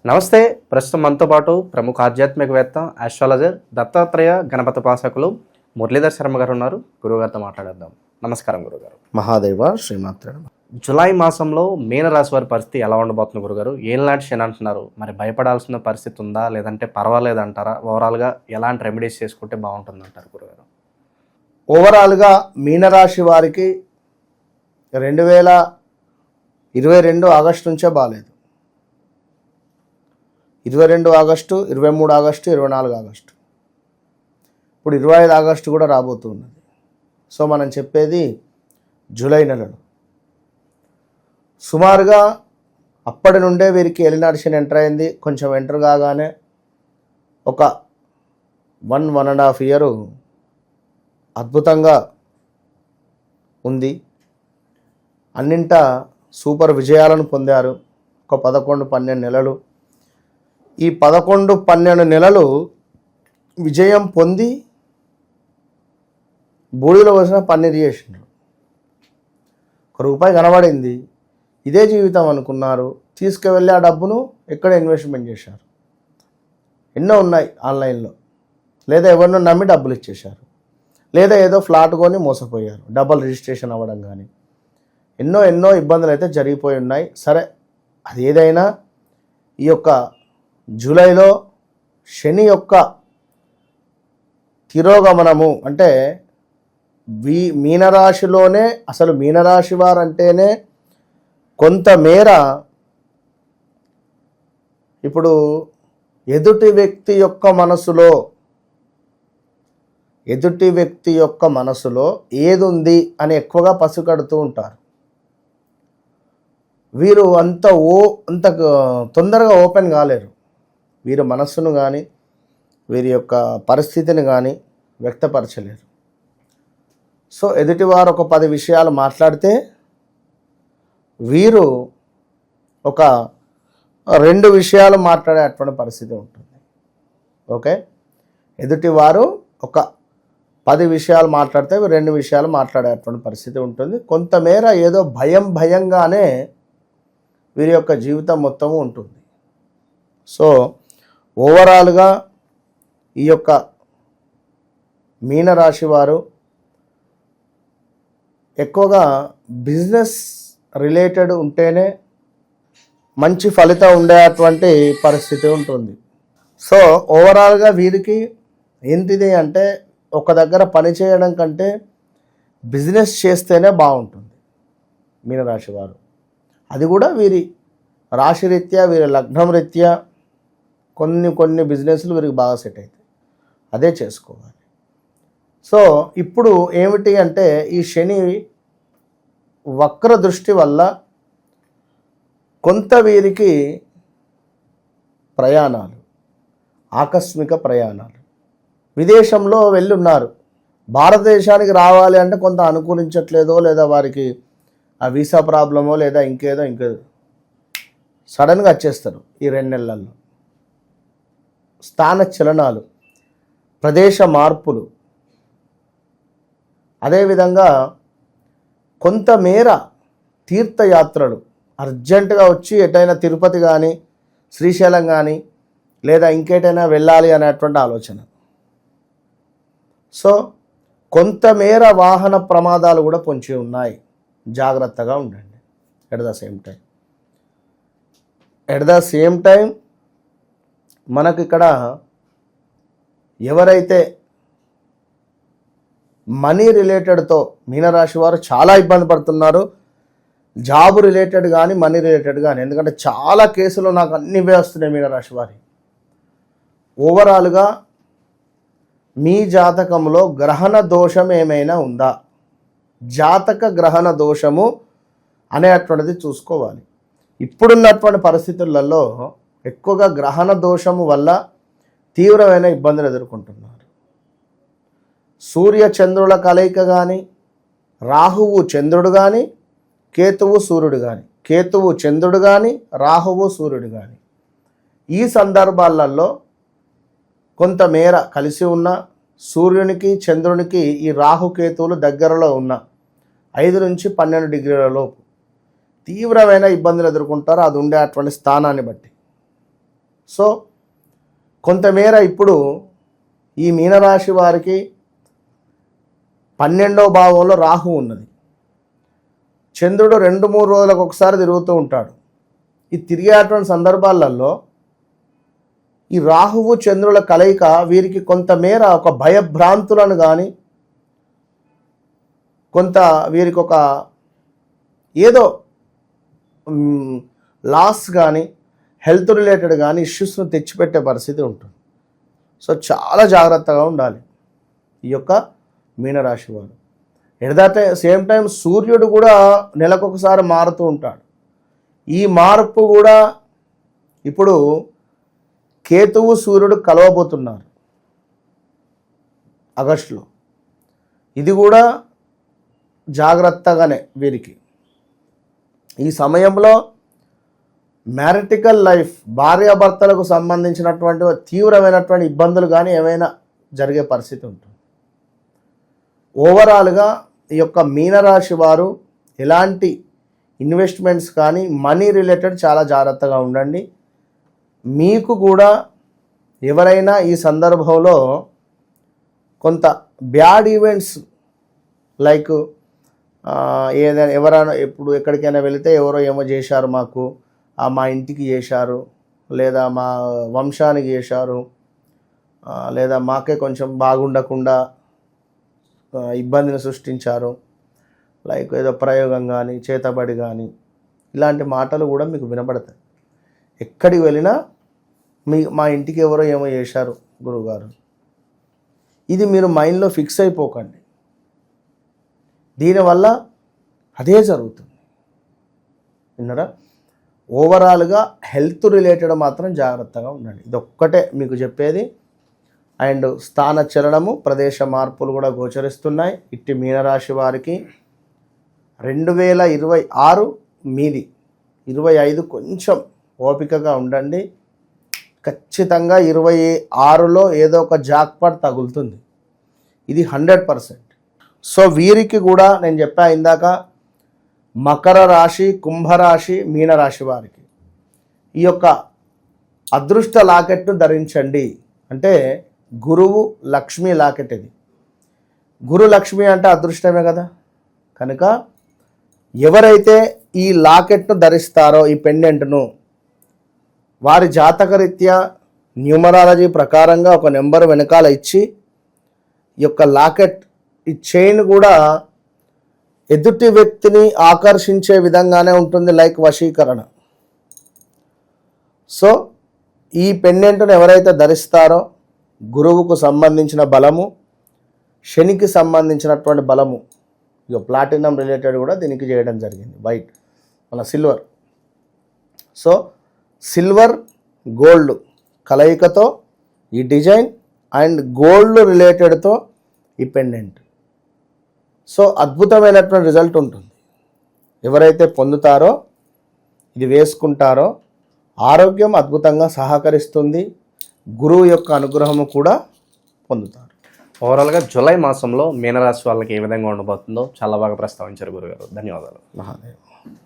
నమస్తే. ప్రస్తుతం మనతో పాటు ప్రముఖ ఆధ్యాత్మికవేత్త, ఆస్ట్రాలజర్, దత్తాత్రేయ గణపతి ఉపాసకులు మురళీధర్ శర్మ గారు ఉన్నారు. గురువుగారితో మాట్లాడేద్దాం. నమస్కారం గురుగారు. మహాదేవ శ్రీమాత్ర. జులై మాసంలో మీనరాశి వారి పరిస్థితి ఎలా ఉండబోతుంది గురుగారు? ఏళ్ళనాటి శని అంటున్నారు, మరి భయపడాల్సిన పరిస్థితి ఉందా లేదంటే పర్వాలేదంటారా? ఓవరాల్గా ఎలాంటి రెమెడీస్ చేసుకుంటే బాగుంటుంది అంటారు గురుగారు? ఓవరాల్గా మీనరాశి వారికి 2022 ఆగస్టు నుంచే బాగాలేదు. 22 ఆగస్టు, 23 ఆగస్టు, 24 ఆగస్టు, ఇప్పుడు 25 ఆగస్టు కూడా రాబోతున్నది. సో మనం చెప్పేది జూలై నెలలో. సుమారుగా అప్పటి నుండే వీరికి ఏలినాటి శని ఎంటర్ అయింది. కొంచెం ఎంటర్ కాగానే ఒక 1.5 ఇయర్ అద్భుతంగా ఉంది. అన్నింట సూపర్ విజయాలను పొందారు. ఒక 11-12 నెలలు. ఈ 11-12 నెలలు విజయం పొంది బూడిలో వచ్చిన పన్నీరు చేసినారు. ₹1 కనబడింది, ఇదే జీవితం అనుకున్నారు. తీసుకువెళ్ళి ఆ డబ్బును ఎక్కడ ఇన్వెస్ట్మెంట్ చేశారు. ఎన్నో ఉన్నాయి ఆన్లైన్లో, లేదా ఎవరినో నమ్మి డబ్బులు ఇచ్చేశారు, లేదా ఏదో ఫ్లాట్ కొని మోసపోయారు, డబల్ రిజిస్ట్రేషన్ అవ్వడం కానీ ఎన్నో ఇబ్బందులు అయితే జరిగిపోయి ఉన్నాయి. సరే, అది ఏదైనా ఈ యొక్క జూలైలో శని యొక్క తిరోగమనము అంటే మీనరాశిలోనే, అసలు మీనరాశి వారంటేనే కొంతమేర ఇప్పుడు ఎదుటి వ్యక్తి యొక్క మనసులో ఏది ఉంది అని ఎక్కువగా పసిగడుతూ ఉంటారు. వీరు అంత తొందరగా ఓపెన్ కాలేరు. వీరి మనస్సును కానీ వీరి యొక్క పరిస్థితిని కానీ వ్యక్తపరచలేరు. సో ఎదుటివారు ఒక 10 విషయాలు మాట్లాడితే వీరు ఒక 2 విషయాలు మాట్లాడేటువంటి పరిస్థితి ఉంటుంది. ఓకే, ఎదుటివారు ఒక 10 విషయాలు మాట్లాడితే 2 విషయాలు మాట్లాడేటువంటి పరిస్థితి ఉంటుంది. కొంతమేర ఏదో భయంగానే వీరి యొక్క జీవితం మొత్తము ఉంటుంది. సో ఓవరాల్గా ఈ యొక్క మీనరాశి వారు ఎక్కువగా బిజినెస్ రిలేటెడ్ ఉంటేనే మంచి ఫలితం ఉండేటువంటి పరిస్థితి ఉంటుంది. సో ఓవరాల్గా వీరికి ఏంటిది అంటే, ఒక దగ్గర పని చేయడం కంటే బిజినెస్ చేస్తేనే బాగుంటుంది మీనరాశి వారు. అది కూడా వీరి రాశి రీత్యా, వీరి లగ్నం రీత్యా కొన్ని బిజినెస్లు వీరికి బాగా సెట్ అవుతాయి. అదే చేసుకోవాలి. సో ఇప్పుడు ఏమిటి అంటే, ఈ శని వక్ర దృష్టి వల్ల కొంత వీరికి ప్రయాణాలు, ఆకస్మిక ప్రయాణాలు, విదేశంలో వెళ్ళున్నారు, భారతదేశానికి రావాలి అంటే కొంత అనుకూలించట్లేదో, లేదా వారికి ఆ వీసా ప్రాబ్లమో, లేదా ఇంకేదో సడన్గా వచ్చేస్తారు. ఈ 2 నెలల్లో స్థాన చలనాలు, ప్రదేశ మార్పులు, అదేవిధంగా కొంతమేర తీర్థయాత్రలు అర్జెంటుగా వచ్చి ఎటైనా తిరుపతి కానీ, శ్రీశైలం కానీ, లేదా ఇంకేటైనా వెళ్ళాలి అనేటువంటి ఆలోచన. సో కొంతమేర వాహన ప్రమాదాలు కూడా పొంచి ఉన్నాయి. జాగ్రత్తగా ఉండండి. ఎట్ ద సేమ్ టైం మనకు ఇక్కడ ఎవరైతే మనీ రిలేటెడ్తో మీనరాశి వారు చాలా ఇబ్బంది పడుతున్నారు, జాబ్ రిలేటెడ్ కానీ మనీ రిలేటెడ్ కానీ, ఎందుకంటే చాలా కేసులు నాకు అన్ని వస్తున్నాయి మీనరాశి వారి. ఓవరాల్గా మీ జాతకంలో గ్రహణ దోషం ఏమైనా ఉందా, జాతక గ్రహణ దోషము అనేటువంటిది చూసుకోవాలి. ఇప్పుడున్నటువంటి పరిస్థితులలో ఎక్కువగా గ్రహణ దోషము వల్ల తీవ్రమైన ఇబ్బందులు ఎదుర్కొంటున్నారు. సూర్య చంద్రుల కలయిక కానీ, రాహువు చంద్రుడు కానీ, కేతువు సూర్యుడు కానీ, కేతువు చంద్రుడు కానీ, రాహువు సూర్యుడు కానీ, ఈ సందర్భాలలో కొంతమేర కలిసి ఉన్న సూర్యునికి చంద్రునికి ఈ రాహుకేతువులు దగ్గరలో ఉన్న 5 నుంచి 12 డిగ్రీల లోపు తీవ్రమైన ఇబ్బందులు ఎదుర్కొంటారు. అది ఉండే అటువంటి స్థానాన్ని బట్టి. సో కొంతమేర ఇప్పుడు ఈ మీనరాశి వారికి 12వ భావంలో రాహు ఉన్నది. చంద్రుడు 2-3 రోజులకు ఒకసారి తిరుగుతూ ఉంటాడు. ఈ తిరిగేటువంటి సందర్భాలలో ఈ రాహువు చంద్రుల కలయిక వీరికి కొంతమేర ఒక భయభ్రాంతులను కానీ, కొంత వీరికి ఒక ఏదో లాస్ కానీ, హెల్త్ రిలేటెడ్ కానీ ఇష్యూస్ను తెచ్చిపెట్టే పరిస్థితి ఉంటుంది. సో చాలా జాగ్రత్తగా ఉండాలి ఈ యొక్క మీనరాశి వారు. ఎట్ ద సేమ్ టైం సూర్యుడు కూడా నెలకొకసారి మారుతూ ఉంటాడు. ఈ మార్పు కూడా ఇప్పుడు కేతువు సూర్యుడు కలవబోతున్నారు ఆగస్టులో. ఇది కూడా జాగ్రత్తగానే వీరికి. ఈ సమయంలో మ్యారిటికల్ లైఫ్, భార్యాభర్తలకు సంబంధించినటువంటి తీవ్రమైనటువంటి ఇబ్బందులు కానీ ఏమైనా జరిగే పరిస్థితి ఉంటుంది. ఓవరాల్గా ఈ యొక్క మీనరాశి వారు ఎలాంటి ఇన్వెస్ట్మెంట్స్ కానీ మనీ రిలేటెడ్ చాలా జాగ్రత్తగా ఉండండి. మీకు కూడా ఎవరైనా ఈ సందర్భంలో కొంత బ్యాడ్ ఈవెంట్స్ లైక్ ఏదైనా ఎవరైనా ఎప్పుడు ఎక్కడికైనా వెళితే ఎవరో ఏమో చేశారు, మాకు మా ఇంటికి చేశారు, లేదా మా వంశానికి చేశారు, లేదా మాకే కొంచెం బాగుండకుండా ఇబ్బందిని సృష్టించారు, లైక్ ఏదో ప్రయోగం కానీ చేతబడి కానీ ఇలాంటి మాటలు కూడా మీకు వినపడతాయి. ఎక్కడికి వెళ్ళినా మా ఇంటికి ఎవరో ఏమో చేశారు గురువుగారు, ఇది మీరు మైండ్లో ఫిక్స్ అయిపోకండి. దీనివల్ల అదే జరుగుతుంది. విన్నారా? ఓవరాల్గా హెల్త్ రిలేటెడ్ మాత్రం జాగ్రత్తగా ఉండండి. ఇదొక్కటే మీకు చెప్పేది. అండ్ స్థానచలనము, ప్రదేశ మార్పులు కూడా గోచరిస్తున్నాయి. ఇట్టి మీనరాశి వారికి 2026 మీది 25 కొంచెం ఓపికగా ఉండండి. ఖచ్చితంగా 26లో ఏదో ఒక జాక్పాట్ తగులుతుంది. ఇది 100%. సో వీరికి కూడా నేను చెప్పా ఇందాక, మకర రాశి, కుంభరాశి, మీనరాశి వారికి ఈ యొక్క అదృష్ట లాకెట్ను ధరించండి. అంటే గురువు లక్ష్మి లాకెట్. ఇది గురు లక్ష్మి అంటే అదృష్టమే కదా. కనుక ఎవరైతే ఈ లాకెట్ను ధరిస్తారో, ఈ పెండెంట్ను, వారి జాతకరీత్యా న్యూమరాలజీ ప్రకారంగా ఒక నెంబర్ వెనకాల ఇచ్చి ఈ యొక్క లాకెట్, ఈ చైన్ కూడా ఎదుటి వ్యక్తిని ఆకర్షించే విధంగానే ఉంటుంది, లైక్ వశీకరణ. సో ఈ పెండెంట్ను ఎవరైతే ధరిస్తారో గురువుకు సంబంధించిన బలము, శనికి సంబంధించినటువంటి బలము, ఇక ప్లాటినం రిలేటెడ్ కూడా దీనికి చేయడం జరిగింది. వైట్ మన సిల్వర్. సో సిల్వర్ గోల్డ్ కలయికతో ఈ డిజైన్ అండ్ గోల్డ్ రిలేటెడ్తో ఈ పెండెంట్. సో అద్భుతమైనటువంటి రిజల్ట్ ఉంటుంది. ఎవరైతే పొందుతారో, ఇది వేసుకుంటారో ఆరోగ్యం అద్భుతంగా సహకరిస్తుంది. గురువు యొక్క అనుగ్రహము కూడా పొందుతారు. ఓవరాల్గా జూలై మాసంలో మీనరాశి వాళ్ళకి ఏ విధంగా ఉండబోతుందో చాలా బాగా ప్రస్తావించారు గురుగారు. ధన్యవాదాలు. మహాదేవ్.